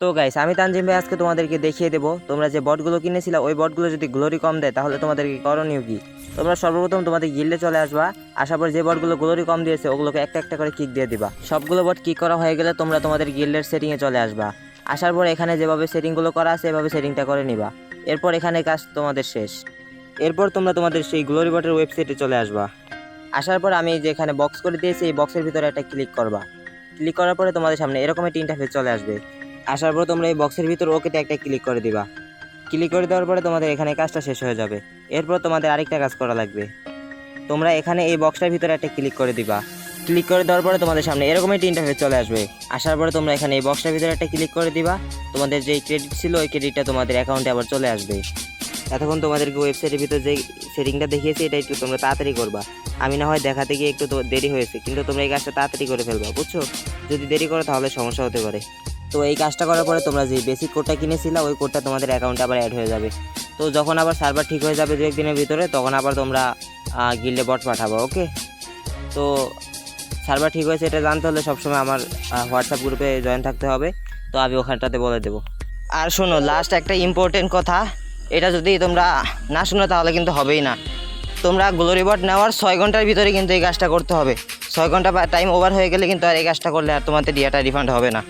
তো গাইস, আমি তানজিম ভাই আজকে তোমাদেরকে দেখিয়ে দেবো তোমরা যে বটগুলো কিনেছিলে ওই বটগুলো যদি গ্লোরি কম দেয় তাহলে তোমাদেরকে করণীয় কি। তোমরা সর্বপ্রথম তোমাদের গিল্ডে চলে আসবা। আসার পর যে বটগুলো গ্লোরি কম দিয়েছে ওগুলোকে একটা একটা করে কিক দিয়ে দিবা। সবগুলো বট কিক করা হয়ে গেলে তোমরা তোমাদের গিল্ডের সেটিংয়ে চলে আসবা। আসার পর এখানে যেভাবে সেটিংগুলো করা আছে এভাবে সেটিংটা করে নিবা। এরপর এখানে কাজ তোমাদের শেষ। এরপর তোমরা তোমাদের সেই গ্লোরি বটের ওয়েবসাইটে চলে আসবা। আসার পর আমি যে এখানে বক্স করে দিয়েছি এই বক্সের ভিতরে একটা ক্লিক করবা। ক্লিক করার পরে তোমাদের সামনে এরকম একটা ইন্টারফেস চলে আসবে। আসার পর তোমরা এই বক্সের ভিতর ওকেতে একটা ক্লিক করে দিবা। ক্লিক করে দেওয়ার পরে তোমাদের এখানে কাজটা শেষ হয়ে যাবে। এরপর তোমাদের আরেকটা কাজ করা লাগবে। তোমরা এখানে এই বক্সটার ভিতরে একটা ক্লিক করে দিবা। ক্লিক করে দেওয়ার পরে তোমাদের সামনে এরকম একটা ইন্টারফেস চলে আসবে। আসার পরে তোমরা এখানে এই বক্সটার ভিতরে একটা ক্লিক করে দিবা। তোমাদের যেই ক্রেডিট ছিল ওই ক্রেডিটটা তোমাদের অ্যাকাউন্টে আবার চলে আসবে। এতক্ষণ তোমাদেরকে ওয়েবসাইটের ভিতরে যে সেটিংটা দেখিয়েছি এটা একটু তোমরা তাড়াতাড়ি করবা। আমি না হয় দেখাতে গিয়ে একটু দেরি হয়েছে, কিন্তু তোমরা এই কাজটা তাড়াতাড়ি করে ফেলবা, বুঝছো? যদি দেরি করো তাহলে সমস্যা হতে পারে। তো এই কাজটা করার পরে তোমরা যে বেসিক কোডটা কিনেছিলে ওই কোডটা তোমাদের অ্যাকাউন্টে আবার অ্যাড হয়ে যাবে। তো যখন আবার সার্ভার ঠিক হয়ে যাবে দু একদিনের ভিতরে তখন আবার তোমরা গিল্ডে বট পাঠাবো, ওকে? তো সার্ভার ঠিক হয়েছে এটা জানতে হলে সবসময় আমার হোয়াটসঅ্যাপ গ্রুপে জয়েন থাকতে হবে। তো আমি ওখানটাতে বলে দেবো। আর শোনো, লাস্ট একটা ইম্পর্টেন্ট কথা, এটা যদি তোমরা না শোনো তাহলে কিন্তু হবেই না। তোমরা গ্লোরি বট নেওয়ার 6 ঘন্টার ভিতরে কিন্তু এই কাজটা করতে হবে। 6 ঘন্টা টাইম ওভার হয়ে গেলে কিন্তু আর এই কাজটা করলে আর তোমাদের ডিয়াটা রিফান্ড হবে না।